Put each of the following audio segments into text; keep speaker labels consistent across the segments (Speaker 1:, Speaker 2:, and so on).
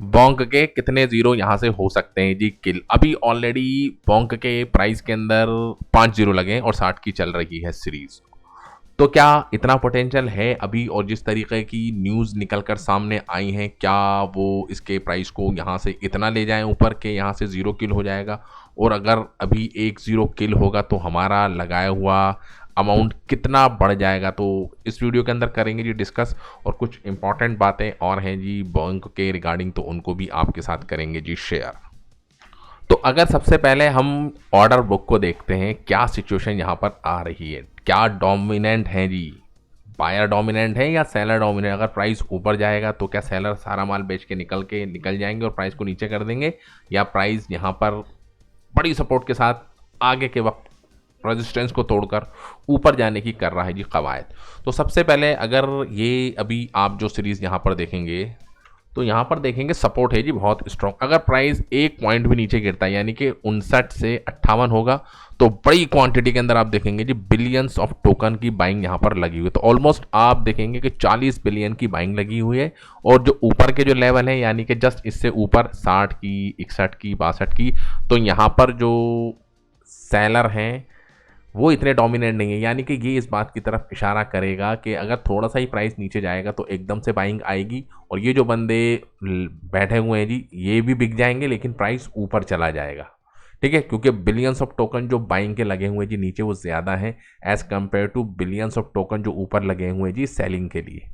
Speaker 1: Bonk के कितने zero यहाँ से हो सकते हैं जी किल। अभी ऑलरेडी बोंक के प्राइस के अंदर 5 जीरो लगे हैं और 60 की चल रही है सीरीज। तो क्या इतना पोटेंशियल है अभी, और जिस तरीके की न्यूज़ निकल कर सामने आई हैं, क्या वो इसके प्राइस को यहाँ से इतना ले जाएं ऊपर के यहाँ से ज़ीरो किल हो जाएगा? और अगर अभी 1-0 किल होगा तो हमारा लगाया हुआ अमाउंट कितना बढ़ जाएगा? तो इस वीडियो के अंदर करेंगे जी डिस्कस, और कुछ इंपॉर्टेंट बातें और हैं जी बैंक के रिगार्डिंग, तो उनको भी आपके साथ करेंगे जी शेयर। तो अगर सबसे पहले हम ऑर्डर बुक को देखते हैं, क्या सिचुएशन यहाँ पर आ रही है, क्या डोमिनेंट है जी, बायर डोमिनेंट है या सेलर डोमिनेंट? अगर प्राइस ऊपर जाएगा तो क्या सेलर सारा माल बेच के निकल जाएंगे और प्राइस को नीचे कर देंगे, या प्राइस यहाँ पर बड़ी सपोर्ट के साथ आगे के वक्त रेजिस्टेंस को तोड़कर ऊपर जाने की कर रहा है जी कवायद? तो सबसे पहले अगर ये अभी आप जो सीरीज़ यहाँ पर देखेंगे तो यहाँ पर देखेंगे सपोर्ट है जी बहुत स्ट्रॉन्ग। अगर प्राइस एक पॉइंट भी नीचे गिरता है यानी कि 59 से 58 होगा तो बड़ी क्वांटिटी के अंदर आप देखेंगे जी बिलियंस ऑफ टोकन की बाइंग यहाँ पर लगी हुई है। तो ऑलमोस्ट आप देखेंगे कि 40 बिलियन की बाइंग लगी हुई है, और जो ऊपर के जो लेवल है यानी कि जस्ट इससे ऊपर 60 की, 61 की, 62 की, तो यहाँ पर जो सेलर हैं वो इतने डोमिनेंट नहीं है। यानी कि ये इस बात की तरफ इशारा करेगा कि अगर थोड़ा सा ही प्राइस नीचे जाएगा तो एकदम से बाइंग आएगी, और ये जो बंदे बैठे हुए हैं जी ये भी बिक जाएंगे लेकिन प्राइस ऊपर चला जाएगा। ठीक है, क्योंकि बिलियंस ऑफ टोकन जो बाइंग के लगे हुए जी नीचे वो ज़्यादा हैं as compare to billions of token जो ऊपर लगे हुए जी सेलिंग के लिए।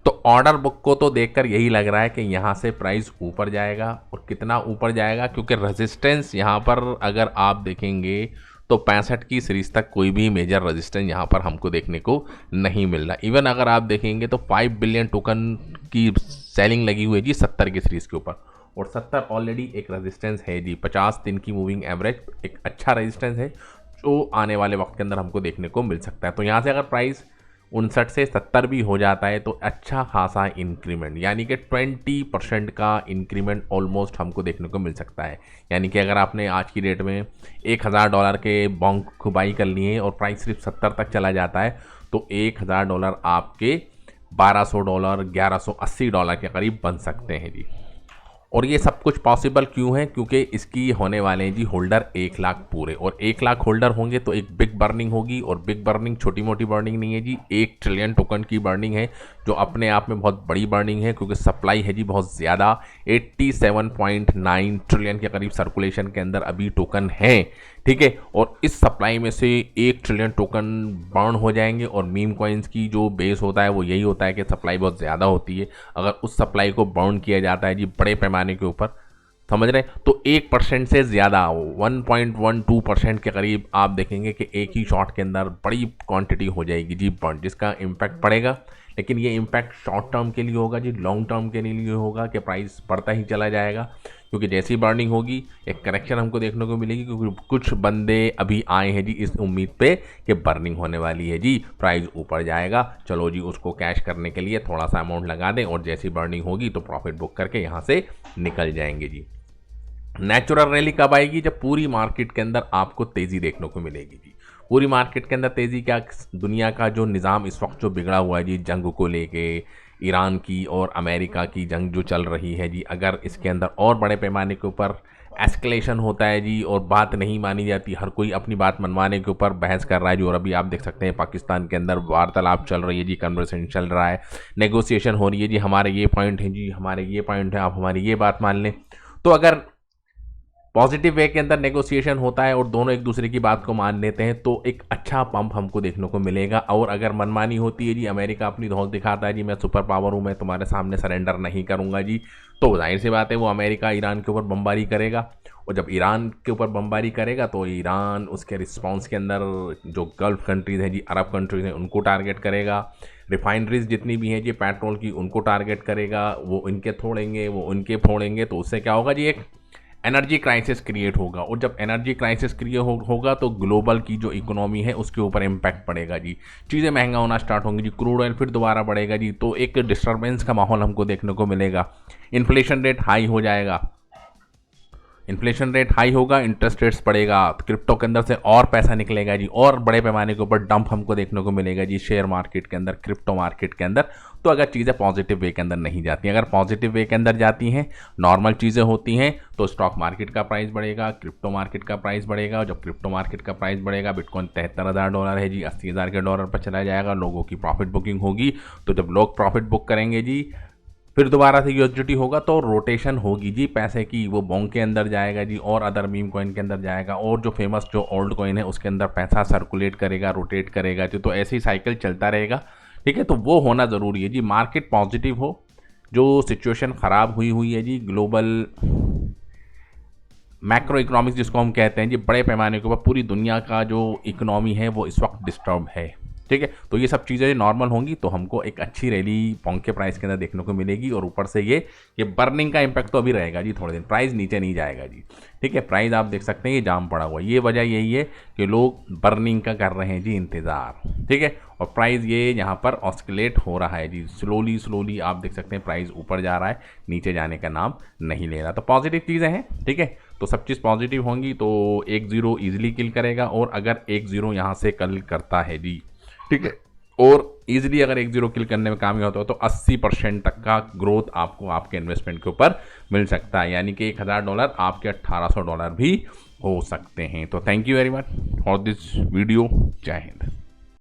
Speaker 1: तो ऑर्डर बुक को तो देखकर यही लग रहा है कि यहाँ से प्राइस ऊपर जाएगा, और कितना ऊपर जाएगा, क्योंकि रेजिस्टेंस यहाँ पर अगर आप देखेंगे तो 65 की सीरीज तक कोई भी मेजर रेजिस्टेंस यहाँ पर हमको देखने को नहीं मिल रहा। इवन अगर आप देखेंगे तो 5 बिलियन टोकन की सेलिंग लगी हुई है जी 70 की सीरीज के ऊपर, और 70 ऑलरेडी एक रेजिस्टेंस है जी। 50 दिन की मूविंग एवरेज एक अच्छा रेजिस्टेंस है जो आने वाले वक्त के अंदर हमको देखने को मिल सकता है। तो यहाँ से अगर प्राइस 59 से 70 भी हो जाता है तो अच्छा खासा इंक्रीमेंट, यानी कि 20% का इंक्रीमेंट ऑलमोस्ट हमको देखने को मिल सकता है। यानी कि अगर आपने आज की डेट में $1000 के बॉन्क बाई कर लिए हैं और प्राइस सिर्फ 70 तक चला जाता है तो $1000 आपके $1200, $1180 के करीब बन सकते हैं जी। और ये सब कुछ पॉसिबल क्यों है? क्योंकि इसकी होने वाले हैं जी होल्डर 1 लाख पूरे, और 1 लाख होल्डर होंगे तो एक बिग बर्निंग होगी, और बिग बर्निंग छोटी मोटी बर्निंग नहीं है जी, 1 ट्रिलियन टोकन की बर्निंग है जो अपने आप में बहुत बड़ी बर्निंग है, क्योंकि सप्लाई है जी बहुत ज़्यादा। 87.9 ट्रिलियन के करीब सर्कुलेशन के अंदर अभी टोकन है। ठीक है, और इस सप्लाई में से 1 ट्रिलियन टोकन बर्न हो जाएंगे, और मीम कॉइन्स की जो बेस होता है वो यही होता है कि सप्लाई बहुत ज़्यादा होती है। अगर उस सप्लाई को बर्न किया जाता है जी बड़े पैमाने के ऊपर, समझ रहे हैं, तो 1% से ज़्यादा 1.12% के करीब आप देखेंगे कि एक ही शॉट के अंदर बड़ी क्वांटिटी हो जाएगी जी बर्न, जिसका इम्पैक्ट पड़ेगा। लेकिन ये इम्पैक्ट शॉर्ट टर्म के लिए होगा जी, लॉन्ग टर्म के लिए होगा कि प्राइस बढ़ता ही चला जाएगा, क्योंकि जैसी बर्निंग होगी एक करेक्शन हमको देखने को मिलेगी, क्योंकि कुछ बंदे अभी आए हैं जी इस उम्मीद पे कि बर्निंग होने वाली है जी, प्राइस ऊपर जाएगा, चलो जी उसको कैश करने के लिए थोड़ा सा अमाउंट लगा दें, और जैसी बर्निंग होगी तो प्रॉफिट बुक करके यहाँ से निकल जाएंगे जी। नेचुरल रैली कब आएगी? जब पूरी मार्केट के अंदर आपको तेज़ी देखने को मिलेगी जी। पूरी मार्केट के अंदर तेज़ी क्या, दुनिया का जो निज़ाम इस वक्त जो बिगड़ा हुआ है जी जंग को लेके, ईरान की और अमेरिका की जंग जो चल रही है जी, अगर इसके अंदर और बड़े पैमाने के ऊपर एस्केलेशन होता है जी और बात नहीं मानी जाती, हर कोई अपनी बात मनवाने के ऊपर बहस कर रहा है जी। और अभी आप देख सकते हैं पाकिस्तान के अंदर वार्तालाप चल रही है जी, कन्वर्सेशन चल रहा है, नेगोशिएशन हो रही है जी, हमारे ये पॉइंट हैं जी, हमारे ये पॉइंट हैं, आप हमारी ये बात मान लें। तो अगर पॉजिटिव वे के अंदर नेगोशिएशन होता है और दोनों एक दूसरे की बात को मान लेते हैं तो एक अच्छा पंप हमको देखने को मिलेगा। और अगर मनमानी होती है जी, अमेरिका अपनी धौंस दिखाता है जी मैं सुपर पावर हूँ, मैं तुम्हारे सामने सरेंडर नहीं करूँगा जी, तो जाहिर सी बात है वो अमेरिका ईरान के ऊपर बमबारी करेगा। और जब ईरान के ऊपर बमबारी करेगा तो ईरान उसके रिस्पॉन्स के अंदर जो गल्फ़ कंट्रीज़ हैं जी, अरब कंट्रीज़ हैं, उनको टारगेट करेगा। रिफाइनरीज जितनी भी हैं जी पेट्रोल की, उनको टारगेट करेगा, वो इनके फोड़ेंगे, वो उनके फोड़ेंगे, तो उससे क्या होगा जी, एक एनर्जी क्राइसिस क्रिएट होगा। और जब एनर्जी क्राइसिस क्रिएट होगा तो ग्लोबल की जो इकोनॉमी है उसके ऊपर इम्पैक्ट पड़ेगा जी, चीज़ें महंगा होना स्टार्ट होंगी जी, क्रूड ऑयल फिर दोबारा बढ़ेगा जी, तो एक डिस्टर्बेंस का माहौल हमको देखने को मिलेगा, इन्फ्लेशन रेट हाई हो जाएगा। इन्फ्लेशन रेट हाई होगा, इंटरेस्ट रेट्स बढ़ेगा, तो क्रिप्टो के अंदर से और पैसा निकलेगा जी, और बड़े पैमाने के ऊपर डंप हमको देखने को मिलेगा जी शेयर मार्केट के अंदर, क्रिप्टो मार्केट के अंदर। तो अगर चीज़ें पॉजिटिव वे के अंदर नहीं जाती हैं, अगर पॉजिटिव वे के अंदर जाती हैं, नॉर्मल चीज़ें होती हैं, तो स्टॉक मार्केट का प्राइस बढ़ेगा, क्रिप्टो मार्केट का प्राइस बढ़ेगा। और जब क्रिप्टो मार्केट का प्राइस बढ़ेगा, बिटकॉइन $73,000 है जी, $80,000 के डॉलर पर चला जाएगा, लोगों की प्रॉफिट बुकिंग होगी। तो जब लोग प्रॉफिट बुक करेंगे जी, फिर दोबारा से यूएसडीटी होगा, तो रोटेशन होगी जी पैसे की, वो बोंग के अंदर जाएगा जी, और अदर मीम कॉइन के अंदर जाएगा, और जो फेमस जो ओल्ड कॉइन है उसके अंदर पैसा सर्कुलेट करेगा, रोटेट करेगा जी। तो ऐसे ही साइकिल चलता रहेगा, ठीक है। तो वो होना ज़रूरी है जी, मार्केट पॉजिटिव हो। जो सिचुएशन ख़राब हुई है जी, ग्लोबल मैक्रो इकोनॉमिक्स जिसको हम कहते हैं जी, बड़े पैमाने के ऊपर पूरी दुनिया का जो इकोनॉमी है वो इस वक्त डिस्टर्ब है, ठीक है। तो ये सब चीज़ें नॉर्मल होंगी, तो हमको एक अच्छी रैली पोंक के प्राइस के अंदर देखने को मिलेगी। और ऊपर से ये बर्निंग का इम्पैक्ट तो अभी रहेगा जी, थोड़े दिन प्राइस नीचे नहीं जाएगा जी, ठीक है। प्राइस आप देख सकते हैं ये जाम पड़ा हुआ है, ये वजह यही है कि लोग बर्निंग का कर रहे हैं जी इंतज़ार, ठीक है। और प्राइस ये यहाँ पर ऑस्किलेट हो रहा है जी, स्लोली आप देख सकते हैं प्राइस ऊपर जा रहा है, नीचे जाने का नाम नहीं ले रहा। तो पॉजिटिव चीज़ें हैं, ठीक है। तो सब चीज़ पॉजिटिव होंगी, तो 1-0 ईजिली किल करेगा। और अगर 1-0 यहाँ से कल करता है जी, ठीक है, और ईजिली अगर 1-0 किल करने में कामयाब होता है, तो 80% तक का ग्रोथ आपको आपके इन्वेस्टमेंट के ऊपर मिल सकता है, यानी कि $1,000 आपके $1,800 भी हो सकते हैं। तो thank you very much for this video. जय हिंद।